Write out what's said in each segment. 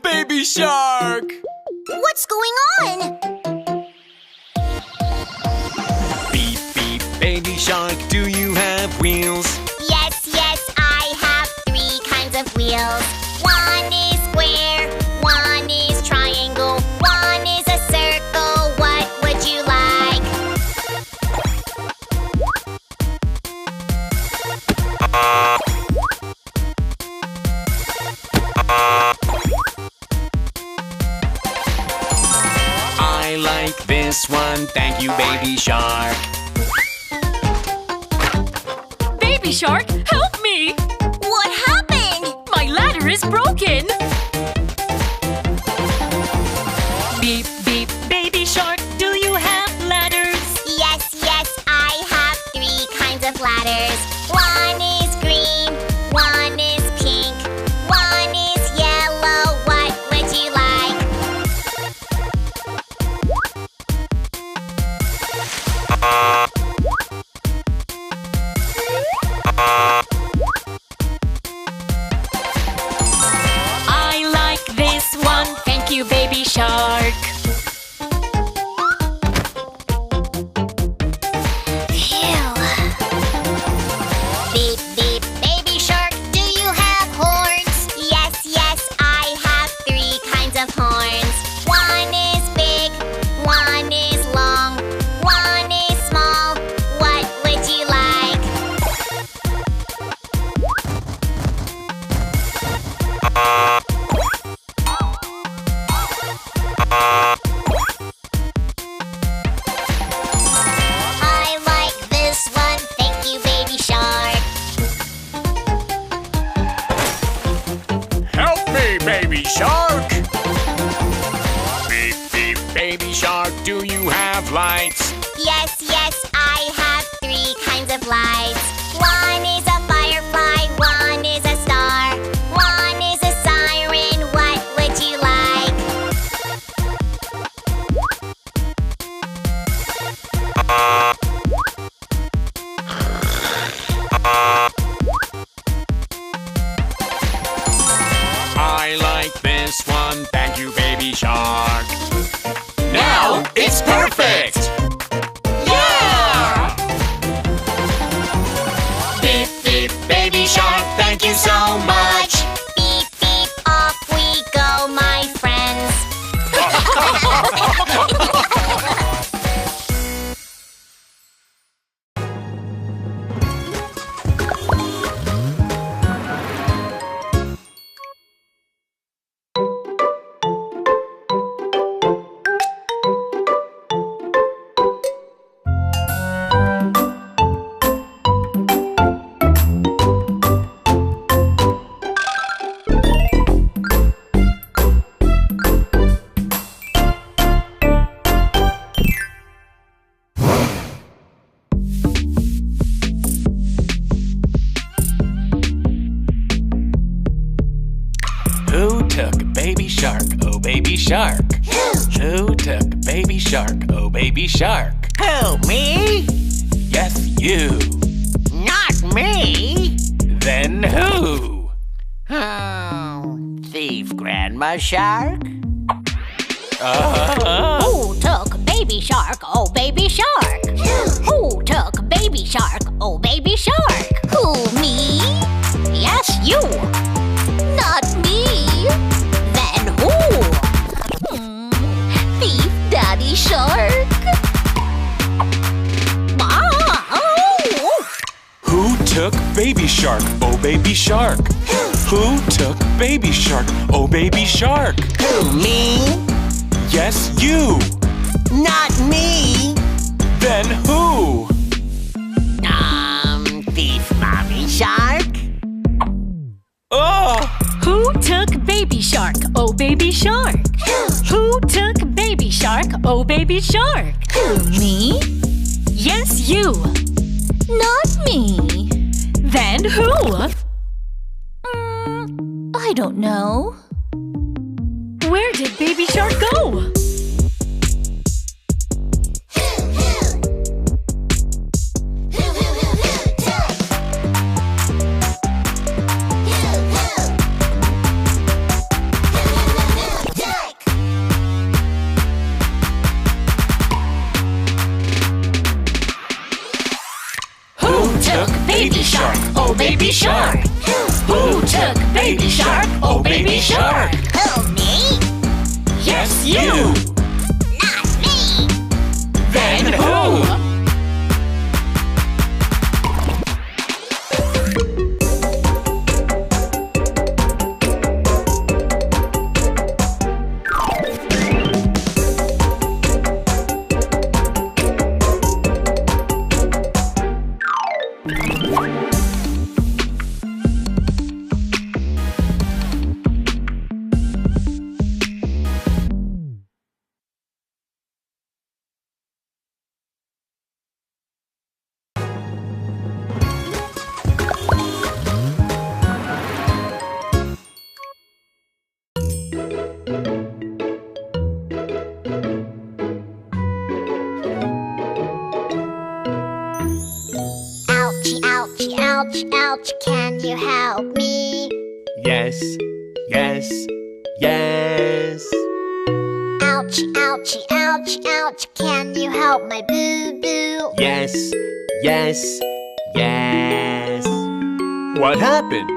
Baby shark! What's going on? Beep, beep, baby shark, do you have wheels? Yes, yes, I have 3 kinds of wheels. One is square, one is triangle, one is a circle. What would you like? I like this one, thank you, baby shark. Baby shark, help me! What happened? My ladder is broken! Beep, beep, baby shark, do you have ladders? Yes, yes, I have 3 kinds of ladders. One is green, one is pink, one is yellow. What would you like? I like this one, thank you, baby shark. Phew. Beep, beep, baby shark, do you have horns? Yes, yes, I have 3 kinds of horns. One is big, one is long, one is small. What would you like? I like this one, thank you, baby shark. Help me, baby shark! Beep, beep, baby shark, do you have lights? Yes, yes, I have 3 kinds of lights. One is a firefly, one is a star, one is a siren. What would you like? I like this one, thank you, baby shark. Now it's perfect! Yeah! Beep, beep, baby shark, thank you so much! Beep, beep, off we go, my friends. Who took baby shark, oh baby shark? Who took baby shark, oh baby shark? Who, me? Yes, you. Not me! Then who? Oh, thief Grandma Shark? Who took baby shark, oh baby shark? Who took baby shark, oh baby shark? Who, me? Yes, you. Not me. Then who? Thief Daddy Shark. Who took baby shark, oh baby shark? Who took baby shark, oh baby shark? Who, me? Yes, you. Not me! Then who? Thief Mommy Shark? Oh! Who took baby shark, oh baby shark? Who took baby shark, oh baby shark? Who, me? Yes, you. Not me. Then who? I don't know. Where did baby shark go? shark? Oh, baby shark. Who took baby shark? Oh, baby shark. Who, me? Yes, you. Not me. Then who? Ouchie, ouch, ouch, can you help me? Yes, yes, yes. Ouchie, ouchie, ouch, ouch, can you help my boo-boo? Yes, yes, yes. What happened?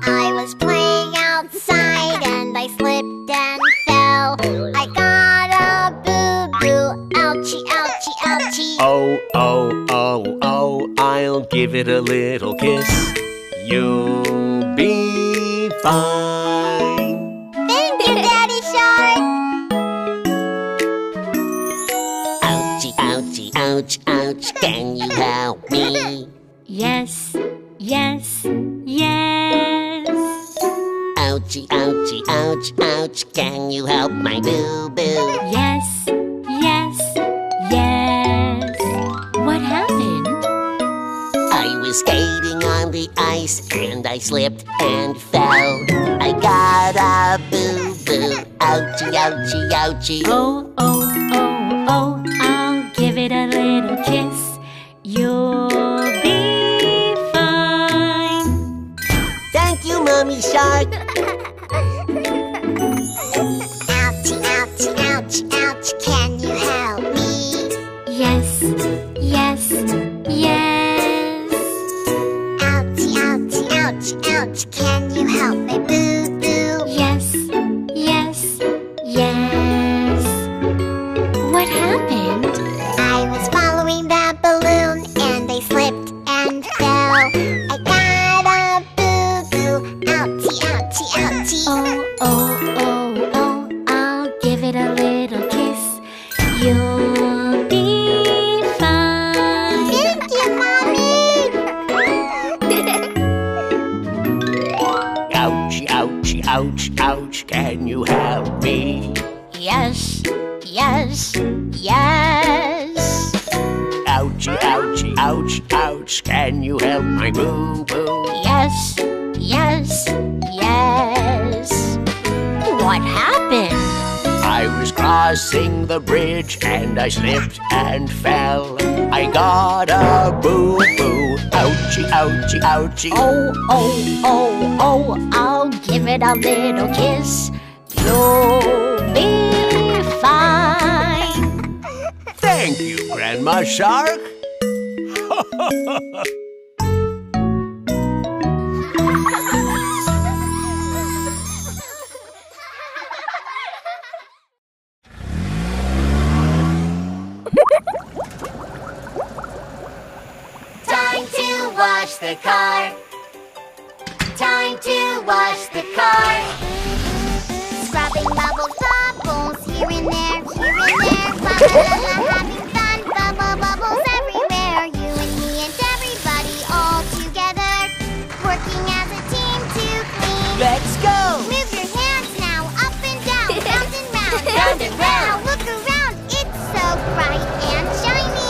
I was playing outside and I slipped and fell. I got a boo-boo, ouchie, ouchie, ouchie. Oh, oh, oh, oh, I'll give it a little kiss. You'll be fine. Thank you, Daddy Shark. Ouchie, ouchie, ouch, ouch, can you help me? Yes, yes, yes. Ouchie, ouchie, ouch, ouch, can you help my boo-boo? Yes, yes, yes. What happened? I was skating on the ice and I slipped and fell. I got a boo-boo, ouchie, ouchie, ouchie. Oh, oh, oh, oh, I'll give it a little kiss. You'll be fine. Thank you, Mommy Shark. Ouchie, ouchie, ouch, ouch, can you help me? Yes, yes, yes. Ouchie, ouchie, ouch, ouch, can you help my boo-boo? Yes, yes, yes. What happened? I was following that balloon and I slipped and fell. I got a boo-boo, ouchie, ouchie, ouchie. Oh, oh, oh, oh, I'll give it a little kiss. You'll be fine. Thank you, Mommy. Ouchie, ouchie, ouch, ouch, can you help me? Yes, yes, yes. Ouchie, ouchie, ouch, ouch, can you help my boo-boo? Yes, yes, yes. What happened? I was crossing the bridge and I slipped and fell. I got a boo-boo, ouchie, ouchie, ouchie. Oh, oh, oh, oh, I'll give it a little kiss. You'll be fine. Thank you, Grandma Shark. Time to wash the car. Time to wash the car. Scrubbing bubbles, bubbles, here and there, here and there. La la la la, having fun, bubble bubbles everywhere. You and me and everybody all together, working as a team to clean. Let's go! Move your hands now, up and down, round and round, round and round. Now look around, it's so bright and shiny.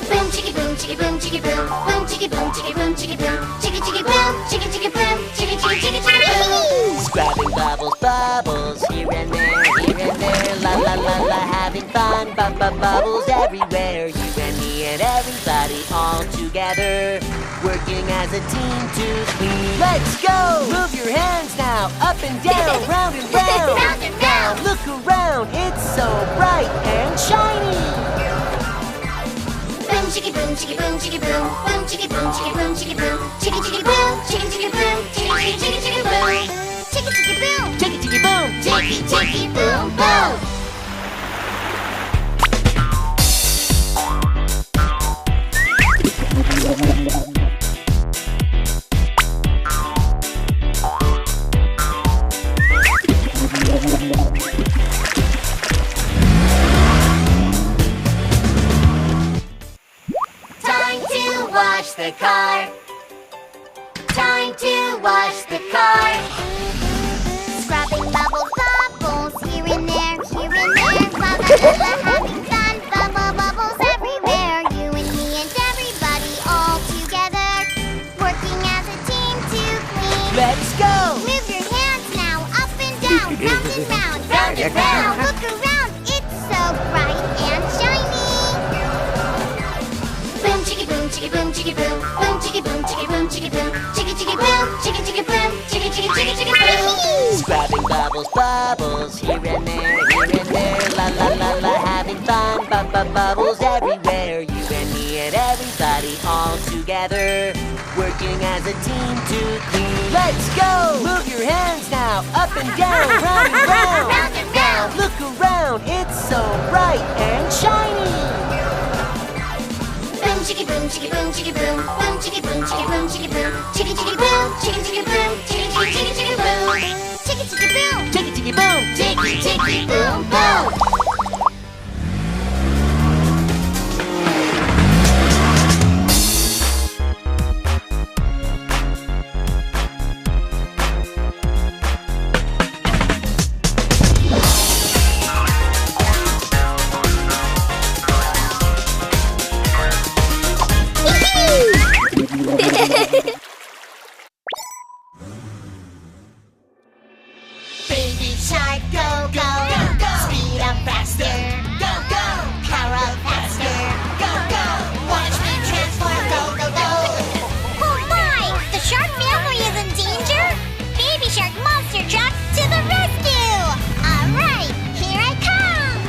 Boom, chicka boom, chicka boom, chicka boom, boom, chicka boom, chicka boom, chicka boom, chicka chicka boom, chicka chicka boom, chicka chicka chicka chicka boom. Scrubbing bubbles, bubbles, here and there, la la la la, having fun, bubbles everywhere. You and me and everybody all together, working as a team to clean. Let's go! Move your hands now, up and down, round and round. Round and Now round. look around, it's so bright and shiny. Boom, chicka boom, chicka boom, chicka boom, boom chicka boom, chicka boom, chicka boom, chicka chicka boom, chicka chicka boom, chicka chicka chicka boom, chicka chicka boom, Chicka chicka boom. chicky chicky boom boom. Time to wash the car. Time to wash the car. Scrubbing bubbles, bubbles, here and there, here and there. La la la la, having fun, bubble bubbles everywhere. You and me and everybody all together, working as a team to clean. Let's go. Move your hands now, up and down, round and round, round and round. Look around, it's so bright and shiny. Boom, chicka boom, chicka boom, chicka boom, boom, chicka boom, chicka boom, chicka boom, chicka chicka boom, chicka chicka boom, chicka chicka chicka chicka boom. Scrubbing bubbles, bubbles, here and there, la la la la, having fun, bubbles everywhere. You and me and everybody all together, working as a team to clean. Let's go! Move your hands now, up and down, round and round. Round and round. Look around, it's so bright and shiny. Boom, chicka boom, chicka boom, chicka boom, boom, chicka boom, chicka boom, chicka boom, chicka chicka boom, chicka chicka boom, chicka chicka chicka chicka boom, chicka chicka boom, Chicka chicka boom. chicky chicky boom boom. Baby shark, go, go, go, speed up faster, go, go, power up faster, go, go, watch me transform, go, go, go. Oh my, the shark family is in danger? Baby shark monster truck to the rescue! All right, here I come.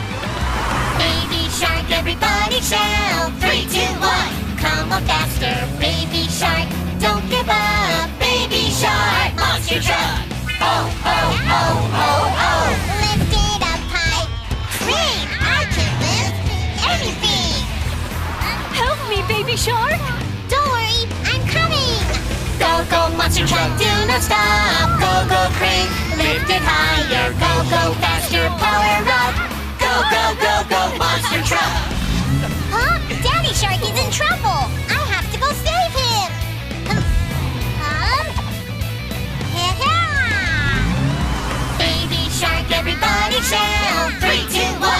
Baby shark, everybody shout, 3, 2, 1, come on faster. Baby shark, don't give up. Baby shark, monster truck. Oh, oh, oh, oh, oh. Lift it up high. Great, I can lift anything. Help me, baby shark! Don't worry, I'm coming. Go, go, monster truck, do not stop. Go, go, crane, lift it higher. Go, go, faster, power up. Go, go, go, go, monster truck. Huh? Daddy Shark is in trouble. I have to go save him. Baby Shark, everybody shout. 3, 2, 1,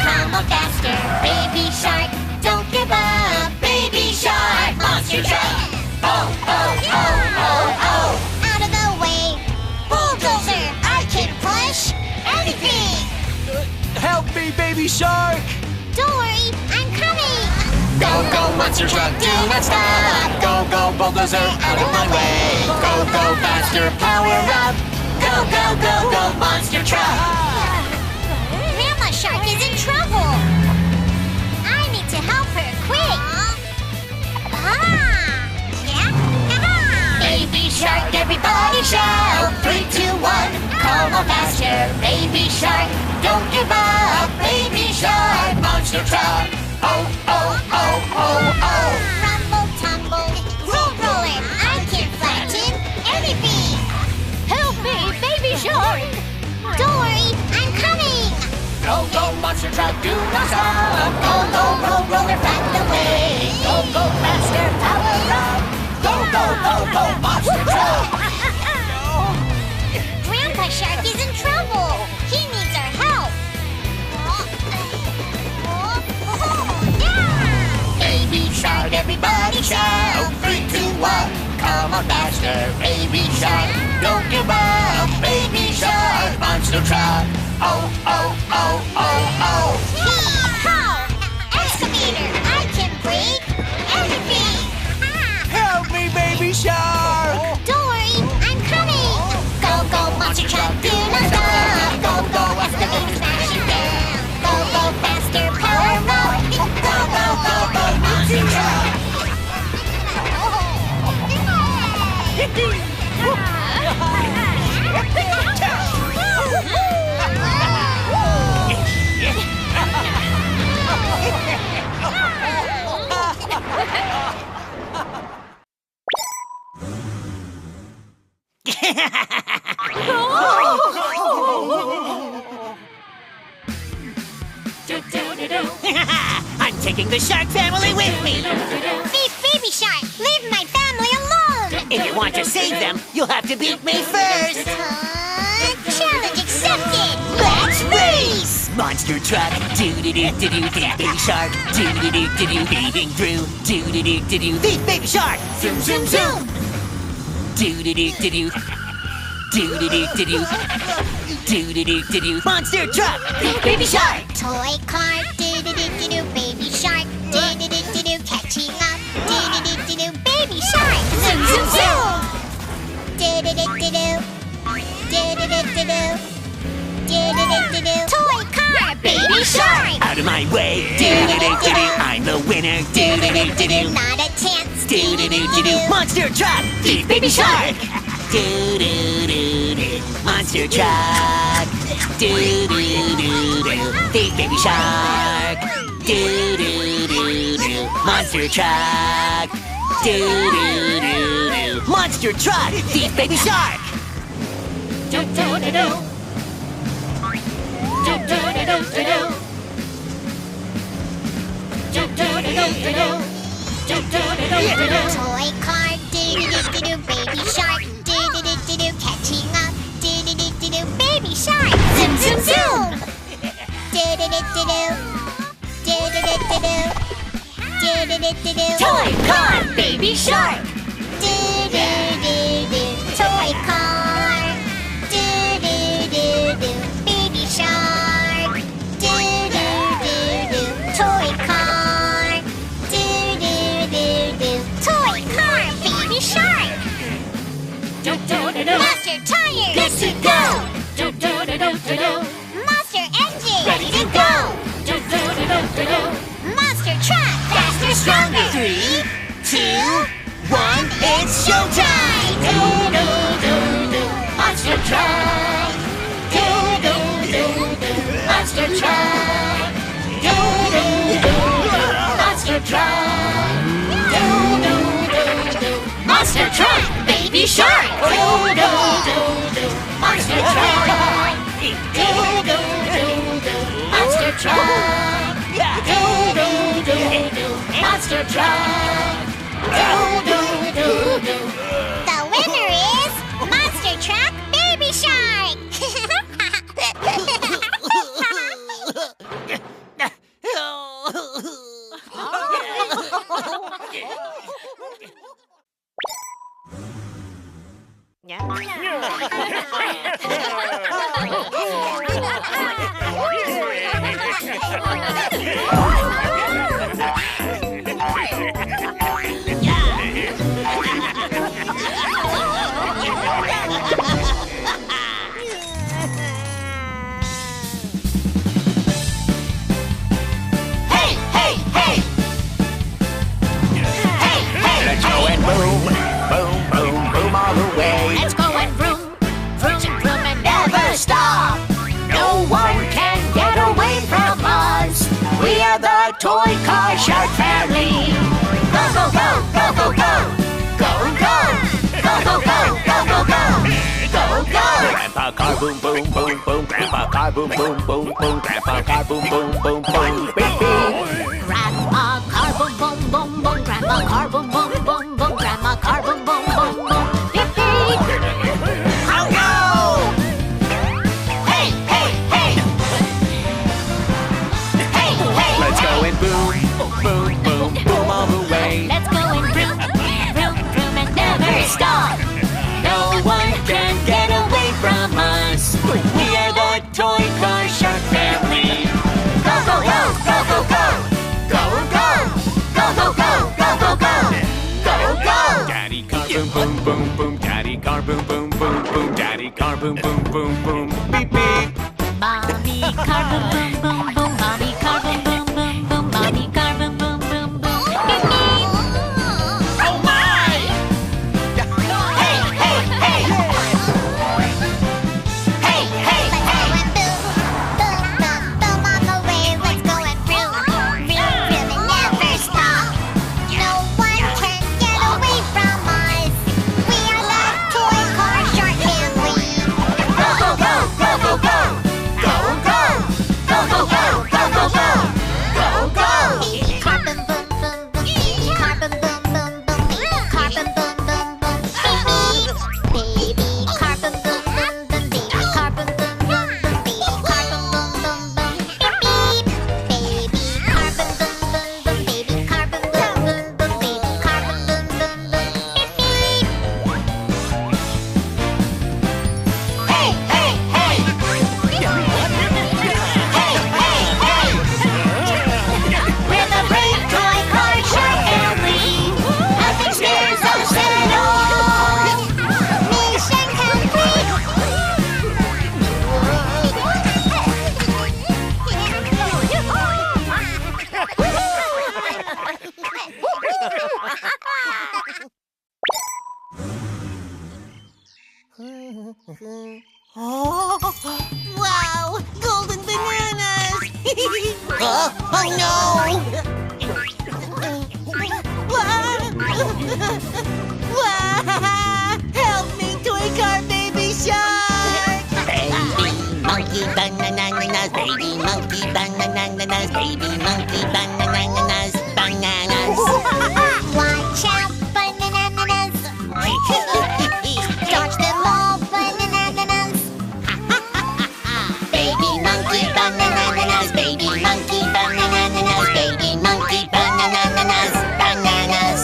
come on faster. Baby Shark, don't give up. Baby Shark, monster truck. Oh, oh, oh, oh, oh. Out of the way. Bulldozer, I can push anything. Help me, baby shark. Don't worry, I'm coming. Go, go, monster truck, do not stop. Go, go, bulldozer, out of my way. Go, go, faster, power up. Go, go, go, go, monster truck. Grandma Shark is in trouble. I need to help her quick. Baby Shark, everybody shout. 3, 2, 1, come on faster. Baby Shark, don't give up. Baby Shark, monster truck. Oh, oh, oh, oh, oh. Rumble, tumble, roll, roller. I can flatten anything. Help me, baby shark! Don't worry, I'm coming. Go, go, monster truck, do not stop. Go, go, roll, roller, back the way. Go, go, faster, power up. Go, go, go, go, monster truck. Grandpa Shark is in trouble. He needs our help. Baby shark, everybody shout. 3, 2, 1, come on faster. Baby shark, don't give up. Baby shark, monster truck. Oh, oh, oh, oh, oh. Hee-haw! Excavator, I can break anything. Help me, baby shark. Don't worry, I'm coming. Go, go, monster truck, do not stop. Go, go, excavator, smash it down. Go, go, faster, power up. Go, go, go, go, monster truck. I'm taking the shark family with me. Thief Baby Shark, leave my family alone! If you want to save them, you'll have to beat me first. Challenge accepted! Let's race! Monster truck, do-do-do-do-do, thief baby shark, do-do-do-do-do, weaving through, do-do-do-do-do, thief baby shark, zoom, zoom, zoom, do-do-do-do-do, do-do-do-do-do, do-do-do-do-do, monster truck, thief baby shark. Toy car, do-do-do-do-do, baby shark, do-do-do-do-do, catching up, do-do-do-do-do, baby shark, zoom, zoom, zoom, do-do-do-do-do, do-do-do-do-do, do-do-do-do-do, toy car, baby shark. Out of my way, do-do-do-do-do, I'm the winner, do-do-do-do-do, Not a chance, do-do-do-do-do, monster truck, thief baby shark, do-do-do-do, monster truck, do-do-do-do, thief baby shark, do-do-do-do, monster truck, do-do-do-do, monster truck, thief baby shark. Do-do-do-do, do-do-do-do-do, do-do-do-do-do, do-do-do-do-do. Toy car, do-do-do-do-do, baby shark, do-do-do-do-do, catching up, do-do-do-do-do, baby shark, zoom, zoom, zoom, do-do-do-do-do, do-do-do-do-do, do-do-do-do-do, Toy car, baby shark. do-do-do-do, toy car, do-do-do-do, baby shark, do-do-do-do, toy car, do-do-do-do, toy car, baby shark. Do-do-do-do, Monster tires, good to go. Do-do-do-do-do, Monster engine, ready to go. Do-do-do-do-do, Monster truck, faster, stronger. 3, 2, 1, it's showtime! Do-do-do-do, monster truck! Do-do-do-do, monster truck! Do-do-do-do, monster truck! Do-do-do-do, monster truck! Baby shark! Do-do-do-do, monster truck! Do-do-do-do, monster truck! Do-do-do-do, monster truck! Do-do-do-do. The winner is Monster Truck Baby Shark. Hey, hey, hey! Hey, hey! Let's go and boom, boom, boom, boom all the way. Let's go and vroom, vroom, vroom and never stop. No one can get away from us. We are the Toy Car Shark Family. Go, go, go, go, go, go. Go, go. Go, go, go, go, go, go. Go, go. Grandpa car boom, boom, boom, boom. Grandpa car boom, boom, boom, boom. Grandpa car boom, boom, boom, boom. Beep, beep. Grandma car boom boom boom boom. Grandma car boom boom boom boom. Grandma car boom boom boom boom. Beep beep. Oh no! Hey, hey, hey! Hey, hey! Let's go and boom, boom, boom, boom all the way. Let's go and vroom, vroom, vroom and never stop. No one can get away from us. We are the Toy Car Shark Family. Go, go, go, go, go, go. Go, go. Go, go, go, go, go, go. Go, go. Daddy car boom, boom, boom, boom. Daddy car boom, boom, boom, boom. Daddy car boom, boom, boom, boom. Beep, beep. Mommy car boom boom boom boom. Mommy car boom boom boom boom. Mommy car boom boom boom boom. Beep beep. Oh my! Hey, hey, hey! Hey, hey, Let's hey! go and boom, boom, boom, boom on the way. Let's go and vroom, vroom, vroom and never stop. No one can get away from us. We are the Toy Car Shark Family. Go, go, go, go, go, go! Go, go! Go, go, go! Oh no! Help me, toy car baby shark! Baby monkey bananas, baby monkey bananas, baby monkey bananas, bananas. Watch out, bananas. Dodge them all, bananas. Baby monkey bananas, baby monkey bananas, baby monkey bananas, bananas.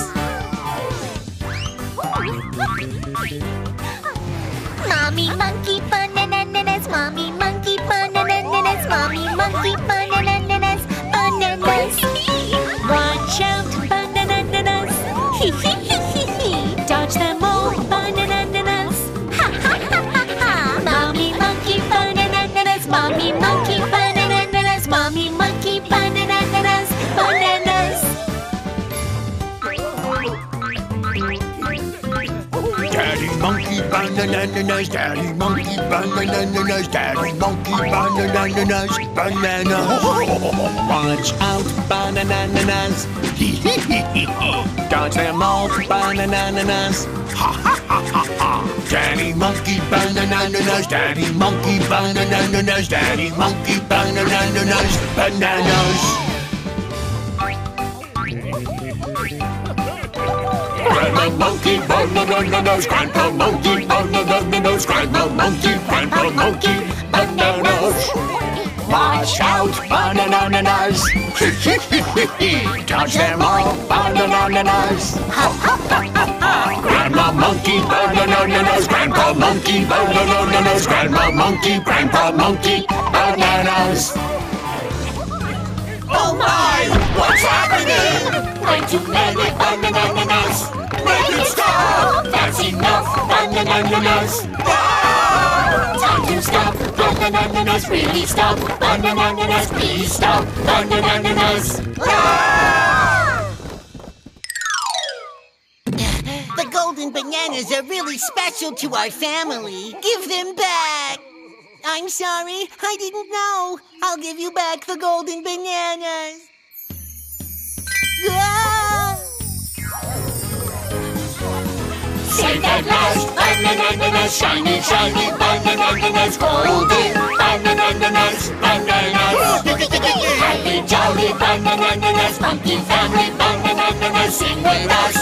Mommy monkey bananas, mommy monkey bananas, mommy monkey bananas, bananas. Watch out, bananas. Dodge them all, bananas. Mommy monkey bananas, mommy monkey bananas, mommy monkey bananas, bananas. Daddy monkey bananas, daddy monkey bananas, daddy monkey bananas, bananas. Watch out, bananas. Dodge them all, bananas. Daddy monkey bananas, daddy monkey bananas, daddy monkey bananas, bananas. Grandma monkey bananas, grandpa monkey bananas, grandma monkey, grandpa monkey bananas. Watch out, bananas. Dodge them all, bananas. Grandma monkey bananas, grandpa monkey bananas, grandma monkey, grandpa monkey bananas. Oh my! What's happening? Way too many bananas! Make it stop! That's enough bananas! Ah! Time to stop bananas! Really stop bananas! Please stop bananas! Ah! The golden bananas are really special to our family. Give them back. I'm sorry, I didn't know. I'll give you back the golden bananas. Ah! Save that last bananas! Shiny, shiny bananas! Golden bananas! Bananas! Happy, jolly bananas! Funky family bananas! Sing with us!